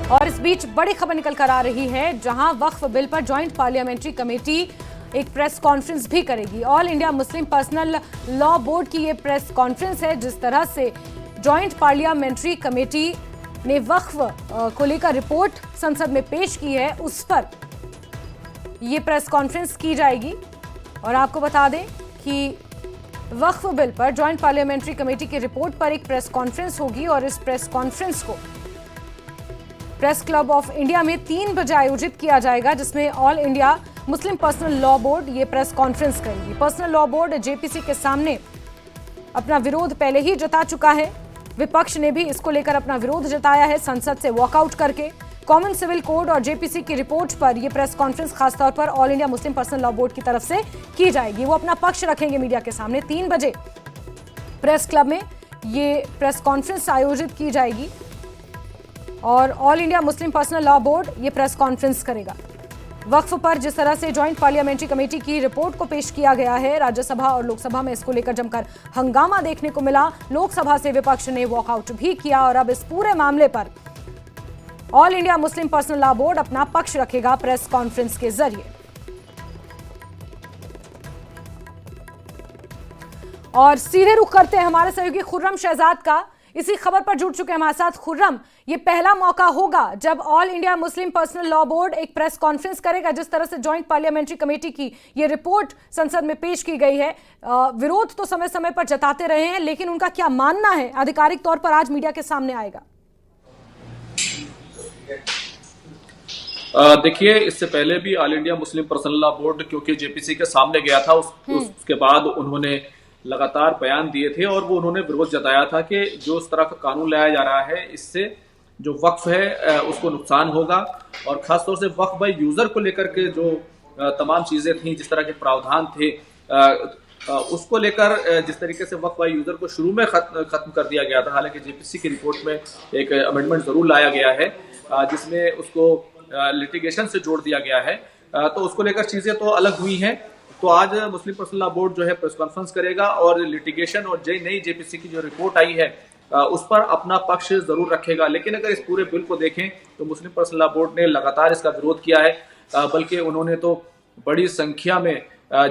और इस बीच बड़ी खबर निकल कर आ रही है, जहां वक्फ बिल पर ज्वाइंट पार्लियामेंट्री कमेटी एक प्रेस कॉन्फ्रेंस भी करेगी। All India Muslim personal law board की ये प्रेस कॉन्फ्रेंस है। जिस तरह से ज्वाइंट पार्लियामेंट्री कमेटी ने वक्फ को लेकर रिपोर्ट संसद में पेश की है, उस पर ये प्रेस कॉन्फ्रेंस की जाएगी। और आपको बता दें कि वक्फ बिल पर ज्वाइंट पार्लियामेंट्री कमेटी की रिपोर्ट पर एक प्रेस कॉन्फ्रेंस होगी और इस प्रेस कॉन्फ्रेंस को प्रेस क्लब ऑफ इंडिया में 3 बजे आयोजित किया जाएगा, जिसमें all India Muslim personal law board ये प्रेस कॉन्फ्रेंस करेगी। पर्सनल लॉ बोर्ड जेपीसी के सामने अपना विरोध पहले ही जता चुका है। विपक्ष ने भी इसको लेकर अपना विरोध जताया है, संसद से वॉकआउट करके। कॉमन सिविल कोड और जेपीसी की रिपोर्ट पर यह प्रेस कॉन्फ्रेंस खासतौर पर all India Muslim personal law board की तरफ से की जाएगी। वो अपना पक्ष रखेंगे मीडिया के सामने। 3 बजे प्रेस क्लब में ये प्रेस कॉन्फ्रेंस आयोजित की जाएगी और all India Muslim personal law board ये प्रेस कॉन्फ्रेंस करेगा। वक्फ पर जिस तरह से ज्वाइंट पार्लियामेंट्री कमेटी की रिपोर्ट को पेश किया गया है, राज्यसभा और लोकसभा में इसको लेकर जमकर हंगामा देखने को मिला। लोकसभा से विपक्ष ने वॉकआउट भी किया और अब इस पूरे मामले पर all India Muslim personal law board अपना पक्ष रखेगा प्रेस कॉन्फ्रेंस के जरिए। और सीधे रुख करते हैं हमारे सहयोगी खुर्रम शहजाद का। इसी खबर पर जुड़ चुके हैं हमारे साथ। खुर्रम, ये पहला मौका होगा जब all India Muslim personal law board एक प्रेस कॉन्फ्रेंस करेगा। जिस तरह से ज्वाइंट पार्लियामेंट्री कमेटी की ये रिपोर्ट संसद में पेश की गई है, विरोध तो समय समय पर जताते रहे हैं, लेकिन उनका क्या मानना है आधिकारिक तौर पर आज मीडिया के सामने आएगा? देखिए, इससे पहले भी all India Muslim personal law board क्योंकि जेपीसी के सामने गया था, उसके बाद उन्होंने लगातार बयान दिए थे और वो उन्होंने विरोध जताया था कि जो इस तरह का कानून लाया जा रहा है, इससे जो वक्फ है उसको नुकसान होगा। और खासतौर से वक्फ बाय यूजर को लेकर के जो तमाम चीजें थी, जिस तरह के प्रावधान थे, उसको लेकर जिस तरीके से वक्फ बाय यूजर को शुरू में खत्म कर दिया गया था। हालांकि जेपीसी की रिपोर्ट में एक अमेंडमेंट जरूर लाया गया है जिसमें उसको लिटिगेशन से जोड़ दिया गया है, तो उसको लेकर चीजें तो अलग हुई हैं। तो आज मुस्लिम पर्सनल लॉ बोर्ड जो है प्रेस कॉन्फ्रेंस करेगा और लिटिगेशन और नई जेपीसी की जो रिपोर्ट आई है उस पर अपना पक्ष जरूर रखेगा। लेकिन अगर इस पूरे बिल को देखें तो मुस्लिम पर्सनल लॉ बोर्ड ने लगातार इसका विरोध किया है, बल्कि उन्होंने तो बड़ी संख्या में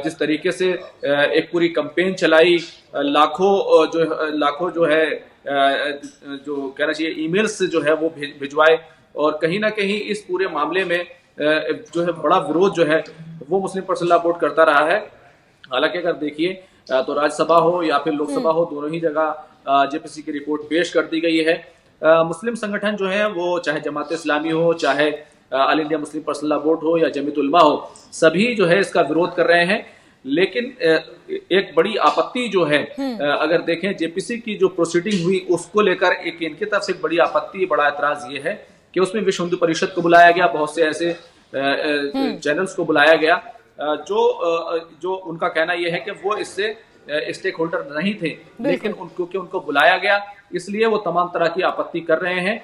जिस तरीके से एक पूरी कैंपेन चलाई, लाखों जो है जो कहना चाहिए ईमेल्स जो है वो भिजवाए और कहीं ना कहीं इस पूरे मामले में जो है बड़ा विरोध जो है वो मुस्लिम पर्सनल लॉ बोर्ड करता रहा है। हालांकि अगर देखिए तो राज्यसभा हो या फिर लोकसभा हो, दोनों ही जगह जेपीसी की रिपोर्ट पेश कर दी गई है। मुस्लिम संगठन जो है वो चाहे जमात इस्लामी हो, चाहे all India Muslim personal law board हो या जमीयत उलमा हो, सभी जो है इसका विरोध कर रहे हैं। लेकिन एक बड़ी आपत्ति जो है, अगर देखें जेपीसी की जो प्रोसीडिंग हुई उसको लेकर एक इनकी तरफ से एक बड़ी आपत्ति, बड़ा एतराज ये है कि उसमें विश्व हिंदू परिषद को बुलाया गया, बहुत से ऐसे चैनल्स को बुलाया गया जो उनका कहना यह है कि वो इससे स्टेक होल्डर नहीं थे, लेकिन क्योंकि उनको बुलाया गया इसलिए वो तमाम तरह की आपत्ति कर रहे हैं।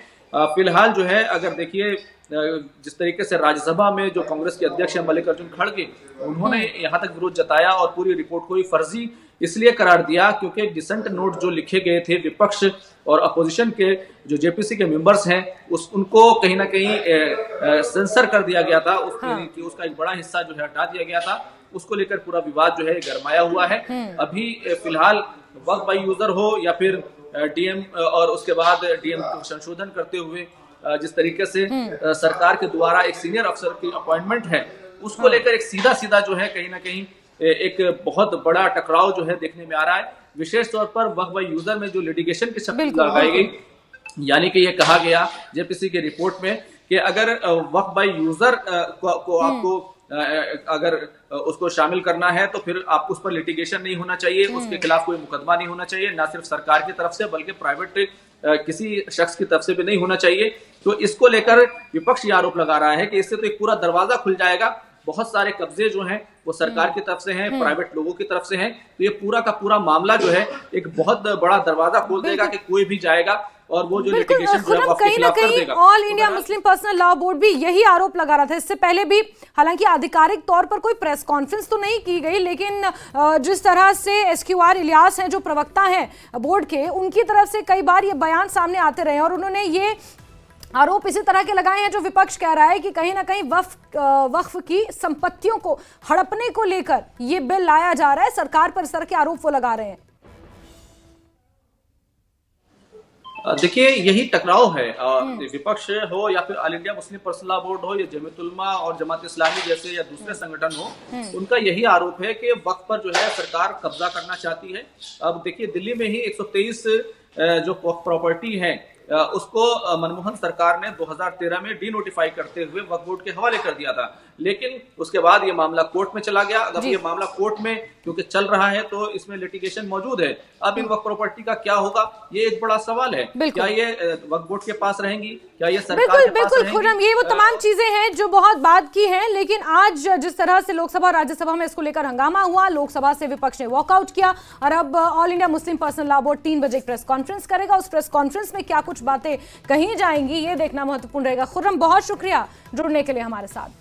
फिलहाल जो है अगर देखिए जिस तरीके से राज्यसभा में जो कांग्रेस के अध्यक्ष हैं मल्लिकार्जुन खड़गे, उन्होंने यहाँ तक विरोध जताया और पूरी रिपोर्ट को ही फर्जी इसलिए करार दिया क्योंकि डिसेंट नोट जो लिखे गए थे विपक्ष और अपोजिशन के जो जेपीसी के मेंबर्स हैं उनको कहीं ना कहीं सेंसर कर दिया गया था, उसका एक बड़ा हिस्सा जो है हटा दिया गया था। उसको लेकर पूरा विवाद जो है गरमाया हुआ है। अभी फिलहाल वक्फ बाय यूजर हो या फिर डीएम और उसके बाद डीएम को संशोधन करते हुए जिस तरीके से सरकार के द्वारा एक सीनियर अफसर की अपॉइंटमेंट है, उसको लेकर एक सीधा जो है कहीं ना कहीं एक बहुत बड़ा टकराव जो है देखने में आ रहा है। विशेष तौर पर वक्फ बाय यूजर में जो लिटिगेशन की शक्ति लगाई गई, यानी कि ये कहा गया जेपीसी की रिपोर्ट में कि अगर वक्फ बाय यूजर को आपको अगर उसको शामिल करना है तो फिर आप उस पर लिटिगेशन नहीं होना चाहिए, उसके खिलाफ कोई मुकदमा नहीं होना चाहिए, ना सिर्फ सरकार की तरफ से बल्कि प्राइवेट किसी शख्स की तरफ से भी नहीं होना चाहिए। तो इसको लेकर विपक्ष ये आरोप लगा रहा है कि इससे तो एक पूरा दरवाजा खुल जाएगा, बहुत सारे कब्जे जो हैं वो सरकार की तरफ से हैं, प्राइवेट लोगों की तरफ से हैं, तो ये पूरा का पूरा मामला जो है एक बहुत बड़ा दरवाजा खोल देगा कि कोई भी जाएगा और वो जो लिटिगेशन जो है वो आपके खिलाफ कर देगा। All India Muslim personal law board भी यही आरोप लगा रहा था इससे पहले भी। हालांकि आधिकारिक तौर पर कोई प्रेस कॉन्फ्रेंस तो नहीं की गई, लेकिन जिस तरह से एसक्यूआर इलियास हैं जो प्रवक्ता हैं बोर्ड के, उनकी तरफ से कई बार ये बयान सामने आते रहे और उन्होंने ये आरोप इसी तरह के लगाए हैं जो विपक्ष कह रहा है कि कहीं ना कहीं वक्फ की संपत्तियों को हड़पने को लेकर ये बिल लाया जा रहा है, सरकार पर इस तरह के आरोप वो लगा रहे हैं। देखिए, यही टकराव है। विपक्ष हो या फिर all India Muslim personal law board हो या जमीयत उलमा और जमात इस्लामी जैसे या दूसरे संगठन हो, उनका यही आरोप है कि वक्फ पर जो है सरकार कब्जा करना चाहती है। अब देखिए, दिल्ली में ही 123 जो वक्फ प्रॉपर्टी है उसको मनमोहन सरकार ने 2013 में डीनोटिफाई करते हुए वक्फ बोर्ड के हवाले कर दिया था, लेकिन उसके बाद ये मामला कोर्ट में चला गया। अब ये मामला कोर्ट में क्योंकि चल रहा है तो इसमें लिटिगेशन मौजूद है। अब इन वक्फ प्रॉपर्टी का क्या होगा, ये एक बड़ा सवाल है। क्या ये वक्फ बोर्ड के पास रहेंगी, क्या ये सरकार के पास रहेंगी? खुर्रम, ये वो तमाम चीजें हैं जो बहुत बात की हैं, लेकिन आज जिस तरह से लोकसभा राज्यसभा में इसको लेकर हंगामा हुआ, लोकसभा से विपक्ष ने वॉकआउट किया और अब all India Muslim personal law board 3 बजे एक प्रेस कॉन्फ्रेंस करेगा। उस प्रेस कॉन्फ्रेंस में क्या कुछ बातें कही जाएंगी, ये देखना महत्वपूर्ण रहेगा। खुर्रम, बहुत शुक्रिया जुड़ने के लिए हमारे साथ।